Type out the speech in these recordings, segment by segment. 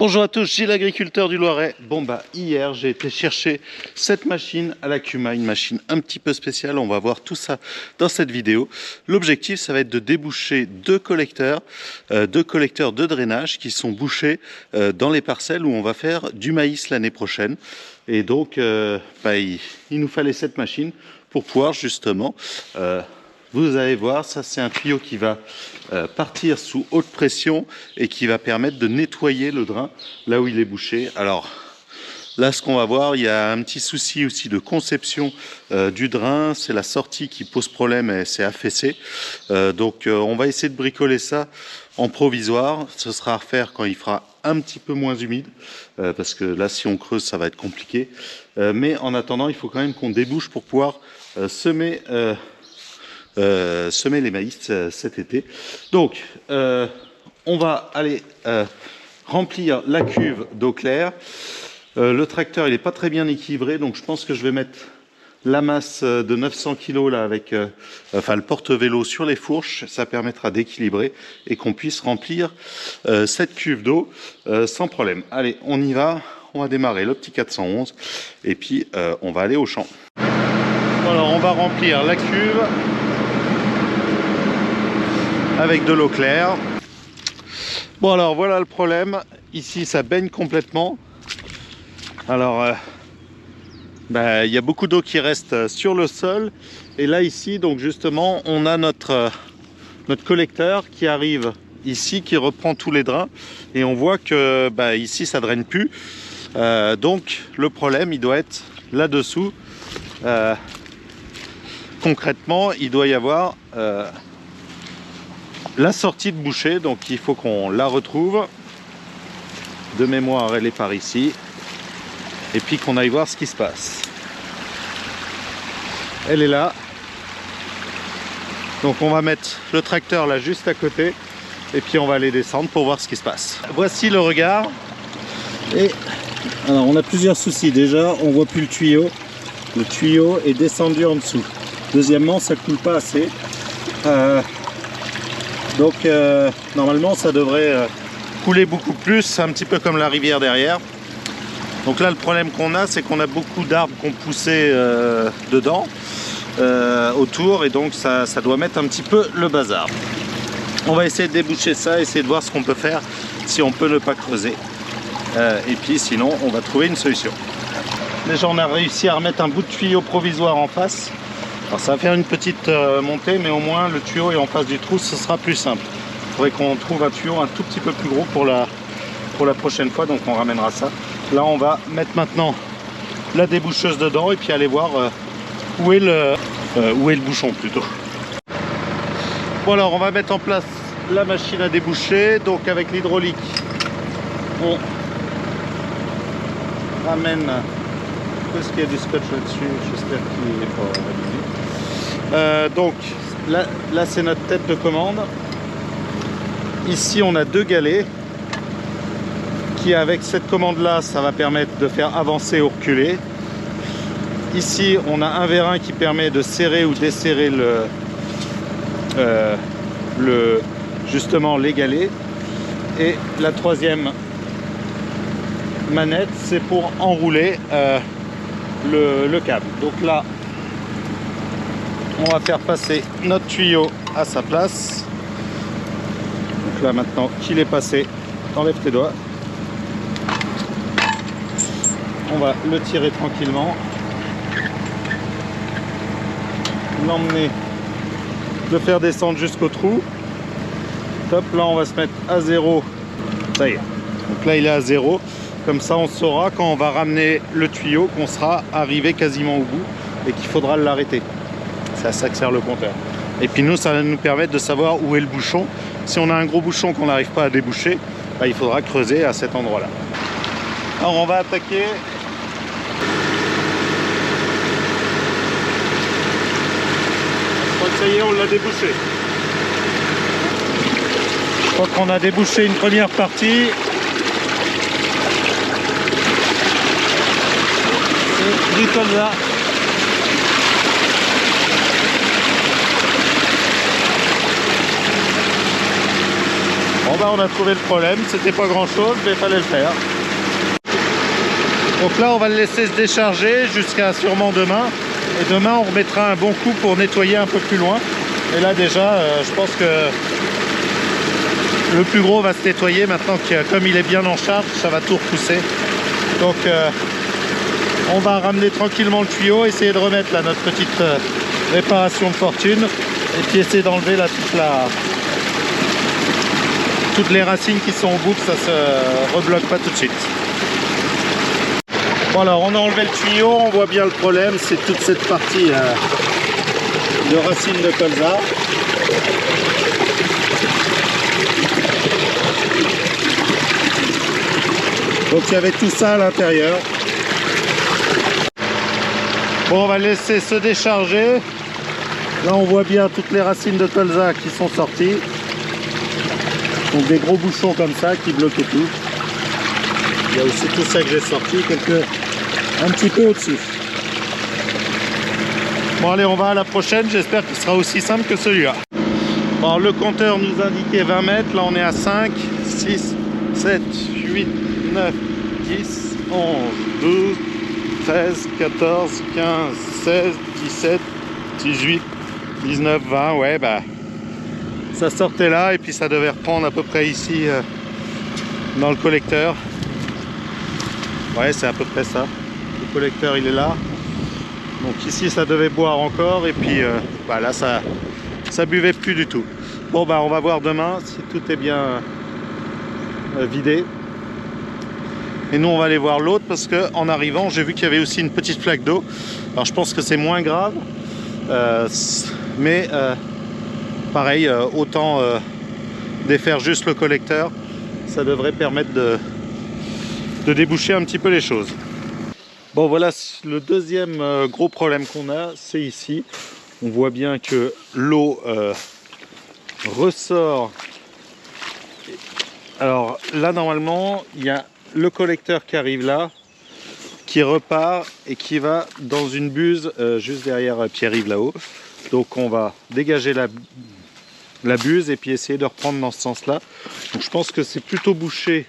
Bonjour à tous, Gilles, agriculteur du Loiret. Bon bah hier j'ai été chercher cette machine à la Cuma, une machine un petit peu spéciale. On va voir tout ça dans cette vidéo. L'objectif ça va être de déboucher deux collecteurs de drainage qui sont bouchés dans les parcelles où on va faire du maïs l'année prochaine. Et donc il nous fallait cette machine pour pouvoir justement vous allez voir, ça c'est un tuyau qui va partir sous haute pression et qui va permettre de nettoyer le drain là où il est bouché. Alors là ce qu'on va voir, il y a un petit souci aussi de conception du drain, c'est la sortie qui pose problème et c'est affaissé. Donc on va essayer de bricoler ça en provisoire, ce sera à refaire quand il fera un petit peu moins humide, parce que là si on creuse ça va être compliqué. Mais en attendant il faut quand même qu'on débouche pour pouvoir semer les maïs cet été. Donc on va aller remplir la cuve d'eau claire. Le tracteur il n'est pas très bien équilibré, donc je pense que je vais mettre la masse de 900 kg là avec le porte-vélo sur les fourches. Ça permettra d'équilibrer et qu'on puisse remplir cette cuve d'eau sans problème. Allez, on y va, on va démarrer le petit 411 et puis on va aller au champ. Alors on va remplir la cuve avec de l'eau claire. Bon alors voilà le problème, ici ça baigne complètement. Alors il y a beaucoup d'eau qui reste sur le sol et là ici donc justement on a notre collecteur qui arrive ici, qui reprend tous les drains et on voit que ici ça draine plus. Donc le problème il doit être là-dessous. Concrètement il doit y avoir la sortie de bouchée, donc il faut qu'on la retrouve. De mémoire elle est par ici et puis qu'on aille voir ce qui se passe. Elle est là, donc on va mettre le tracteur là juste à côté et puis on va aller descendre pour voir ce qui se passe. Voici le regard. Et alors on a plusieurs soucis. Déjà on voit plus le tuyau est descendu en dessous. Deuxièmement ça coule pas assez. Donc normalement ça devrait couler beaucoup plus, un petit peu comme la rivière derrière. Donc là le problème qu'on a, c'est qu'on a beaucoup d'arbres qui ont poussé dedans, autour, et donc ça doit mettre un petit peu le bazar. On va essayer de déboucher ça, essayer de voir ce qu'on peut faire, si on peut ne pas creuser. Et puis sinon on va trouver une solution. Déjà on a réussi à remettre un bout de tuyau provisoire en face. Alors ça va faire une petite montée, mais au moins le tuyau est en face du trou, ce sera plus simple. Il faudrait qu'on trouve un tuyau un tout petit peu plus gros pour la prochaine fois, donc on ramènera ça. Là on va mettre maintenant la déboucheuse dedans et puis aller voir où est le bouchon plutôt. Bon alors on va mettre en place la machine à déboucher, donc avec l'hydraulique on ramène. Est-ce qu'il y a du scotch là-dessus? J'espère qu'il n'est pas abîmé. Donc là c'est notre tête de commande. Ici on a deux galets qui, avec cette commande là, ça va permettre de faire avancer ou reculer. Ici on a un vérin qui permet de serrer ou desserrer justement les galets. Et la troisième manette c'est pour enrouler le câble. Donc là on va faire passer notre tuyau à sa place. Donc là maintenant qu'il est passé, t'enlèves tes doigts, on va le tirer tranquillement, l'emmener, le faire descendre jusqu'au trou. Top, là on va se mettre à 0. Ça y est, donc là il est à 0. Comme ça on saura quand on va ramener le tuyau qu'on sera arrivé quasiment au bout et qu'il faudra l'arrêter. C'est à ça que sert le compteur. Et puis nous ça va nous permettre de savoir où est le bouchon. Si on a un gros bouchon qu'on n'arrive pas à déboucher, il faudra creuser à cet endroit là. Alors on va attaquer. Je crois que ça y est, on l'a débouché. Je crois qu'on a débouché une première partie. Bricole là. bah on a trouvé le problème, c'était pas grand chose mais il fallait le faire. Donc là on va le laisser se décharger jusqu'à sûrement demain. Et demain on remettra un bon coup pour nettoyer un peu plus loin. Et là déjà je pense que le plus gros va se nettoyer maintenant que comme il est bien en charge, ça va tout repousser. Donc on va ramener tranquillement le tuyau, essayer de remettre là notre petite réparation de fortune. Et puis essayer d'enlever là toutes les racines qui sont au bout, que ça se rebloque pas tout de suite. Bon alors on a enlevé le tuyau, on voit bien le problème, c'est toute cette partie de racines de colza. Donc il y avait tout ça à l'intérieur. Bon on va laisser se décharger. Là on voit bien toutes les racines de colza qui sont sorties. Donc des gros bouchons comme ça qui bloquaient tout. Il y a aussi tout ça que j'ai sorti, un petit peu au-dessus. Bon allez, on va à la prochaine, j'espère qu'il sera aussi simple que celui-là. Bon, le compteur nous indiquait 20 mètres, là on est à 5, 6, 7, 8, 9, 10, 11, 12, 13, 14, 15, 16, 17, 18, 19, 20, ouais bah ça sortait là et puis ça devait reprendre à peu près ici dans le collecteur. Ouais c'est à peu près ça. Le collecteur il est là. Donc ici ça devait boire encore et puis bah, là ça buvait plus du tout. Bon bah on va voir demain si tout est bien vidé. Et nous on va aller voir l'autre parce que en arrivant j'ai vu qu'il y avait aussi une petite flaque d'eau. Alors je pense que c'est moins grave. Mais pareil, autant défaire juste le collecteur, ça devrait permettre de déboucher un petit peu les choses. Bon voilà, le deuxième gros problème qu'on a, c'est ici. On voit bien que l'eau ressort. Alors là normalement, il y a le collecteur qui arrive là, qui repart et qui va dans une buse juste derrière Pierre-Yves là-haut. Donc on va dégager la buse et puis essayer de reprendre dans ce sens-là. Donc je pense que c'est plutôt bouché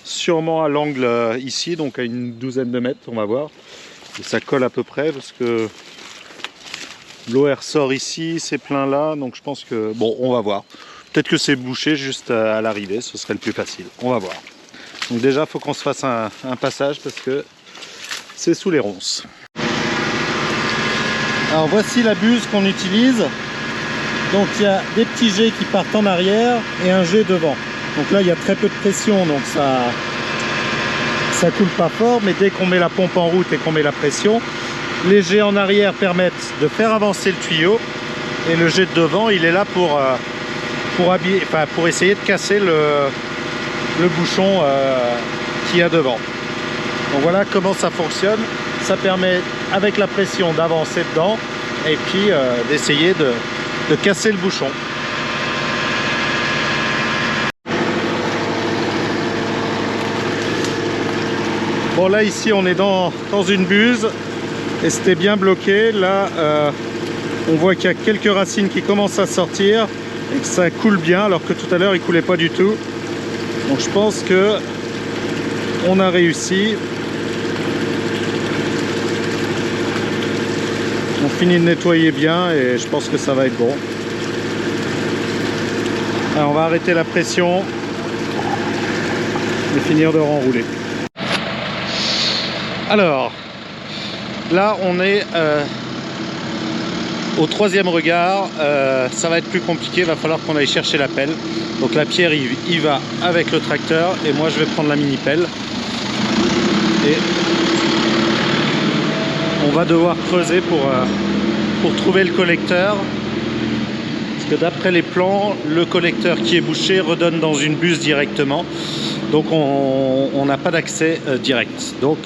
sûrement à l'angle ici, donc à une douzaine de mètres, on va voir. Et ça colle à peu près parce que l'eau elle ressort ici, c'est plein là, donc je pense que... Bon, on va voir. Peut-être que c'est bouché juste à l'arrivée, ce serait le plus facile. On va voir. Donc déjà, il faut qu'on se fasse un passage parce que c'est sous les ronces. Alors voici la buse qu'on utilise. Donc il y a des petits jets qui partent en arrière et un jet devant. Donc là il y a très peu de pression, donc ça coule pas fort, mais dès qu'on met la pompe en route et qu'on met la pression, les jets en arrière permettent de faire avancer le tuyau et le jet de devant il est là pour essayer de casser le bouchon qu'il y a devant. Donc voilà comment ça fonctionne. Ça permet avec la pression d'avancer dedans et puis d'essayer de casser le bouchon. Bon là ici on est dans une buse et c'était bien bloqué. Là on voit qu'il y a quelques racines qui commencent à sortir et que ça coule bien alors que tout à l'heure il coulait pas du tout. Donc je pense que on a réussi. On finit de nettoyer bien et je pense que ça va être bon. Alors on va arrêter la pression et finir de renrouler. Alors là on est au troisième regard. Ça va être plus compliqué, il va falloir qu'on aille chercher la pelle. Donc la Pierre il va avec le tracteur et moi je vais prendre la mini pelle et on va devoir creuser pour trouver le collecteur. Parce que d'après les plans, le collecteur qui est bouché redonne dans une buse directement. Donc on n'a pas d'accès direct. Donc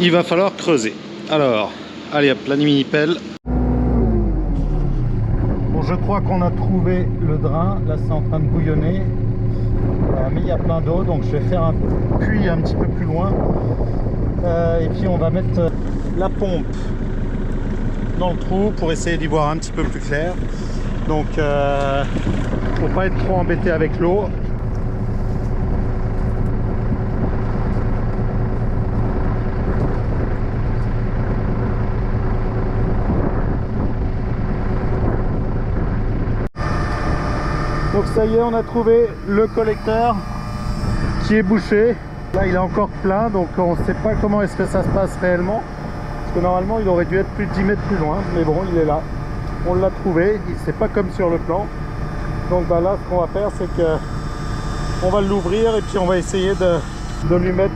il va falloir creuser. Alors, allez hop, la mini pelle. Bon, je crois qu'on a trouvé le drain. Là c'est en train de bouillonner. Mais il y a plein d'eau, donc je vais faire un puits un petit peu plus loin. Et puis on va mettre la pompe dans le trou pour essayer d'y voir un petit peu plus clair. Donc faut pas être trop embêté avec l'eau. Donc ça y est, on a trouvé le collecteur qui est bouché. Là il est encore plein, donc on ne sait pas comment est-ce que ça se passe réellement. Parce que normalement il aurait dû être plus de 10 mètres plus loin, mais bon, il est là. On l'a trouvé, c'est pas comme sur le plan. Donc bah là ce qu'on va faire, c'est que on va l'ouvrir et puis on va essayer de lui mettre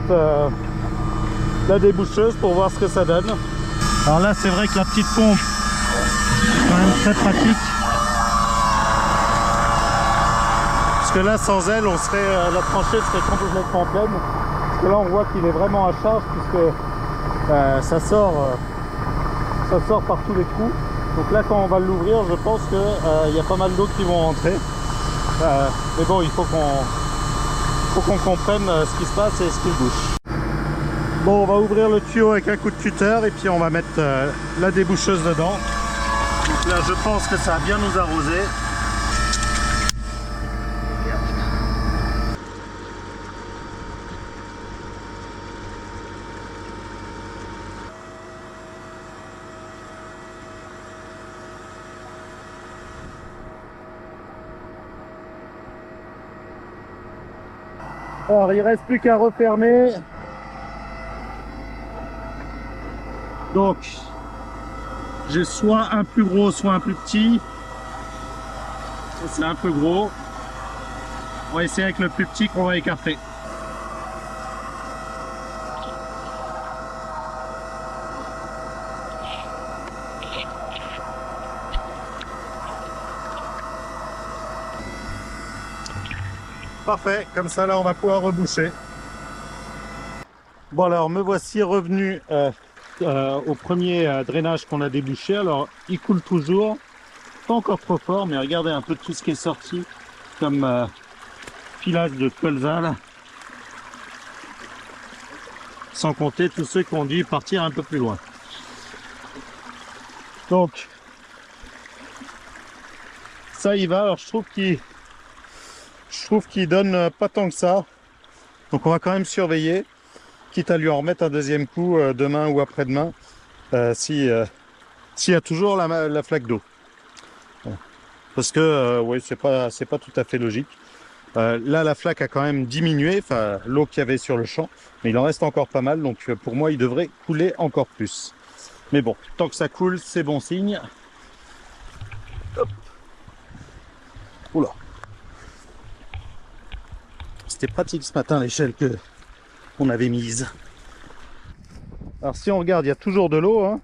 la déboucheuse pour voir ce que ça donne. Alors là c'est vrai que la petite pompe est quand même très pratique. Parce que là sans elle, on serait, la tranchée serait complètement pleine. Parce que là on voit qu'il est vraiment à charge puisque ça sort par tous les trous. Donc là quand on va l'ouvrir, je pense qu'il y a pas mal d'eau qui vont rentrer. Mais bon, il faut qu'on comprenne ce qui se passe et ce qu'il bouche. Bon, on va ouvrir le tuyau avec un coup de cutter et puis on va mettre la déboucheuse dedans. Donc là je pense que ça va bien nous arroser. Alors il reste plus qu'à refermer. Donc j'ai soit un plus gros soit un plus petit. C'est un peu gros. On va essayer avec le plus petit qu'on va écarter. Parfait, comme ça là on va pouvoir reboucher. Bon alors me voici revenu au premier drainage qu'on a débouché. Alors il coule toujours, pas encore trop fort, mais regardez un peu tout ce qui est sorti comme filage de colza là. Sans compter tous ceux qui ont dû partir un peu plus loin. Donc ça y va. Alors je trouve qu'il donne pas tant que ça, donc on va quand même surveiller, quitte à lui en remettre un deuxième coup demain ou après-demain s'il y a toujours la flaque d'eau, parce que oui, c'est pas tout à fait logique. Là la flaque a quand même diminué, enfin l'eau qu'il y avait sur le champ, mais il en reste encore pas mal, donc pour moi il devrait couler encore plus, mais bon, tant que ça coule c'est bon signe. Hop. Oula, c'était pratique ce matin l'échelle que on avait mise. Alors si on regarde, il y a toujours de l'eau, hein,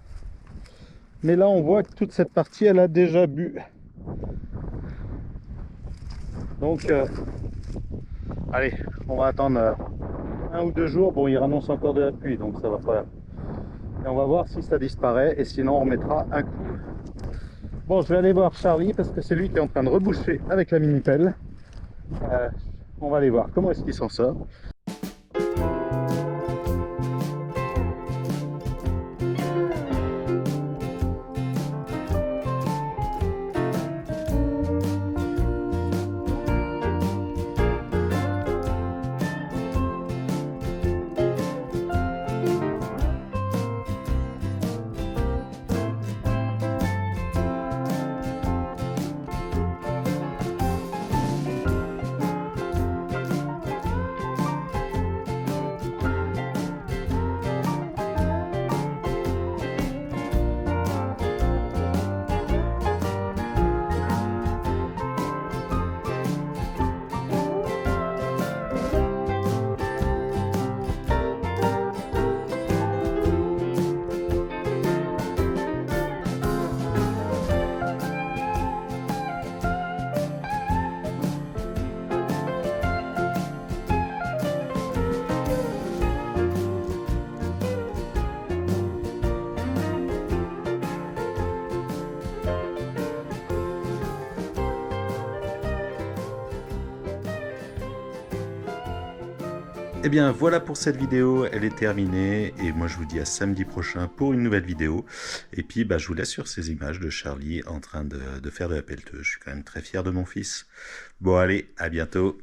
mais là on voit que toute cette partie elle a déjà bu. Donc allez, on va attendre 1 ou 2 jours. Bon, il annonce encore de la pluie, donc ça va pas. Et on va voir si ça disparaît, et sinon on remettra un coup. Bon, je vais aller voir Charlie parce que c'est lui qui est en train de reboucher avec la mini pelle. On va aller voir comment est-ce qu'il s'en sort. Eh bien voilà pour cette vidéo, elle est terminée et moi je vous dis à samedi prochain pour une nouvelle vidéo. Et puis je vous laisse sur ces images de Charlie en train de faire de la pelleteuse. Je suis quand même très fier de mon fils. Bon allez, à bientôt.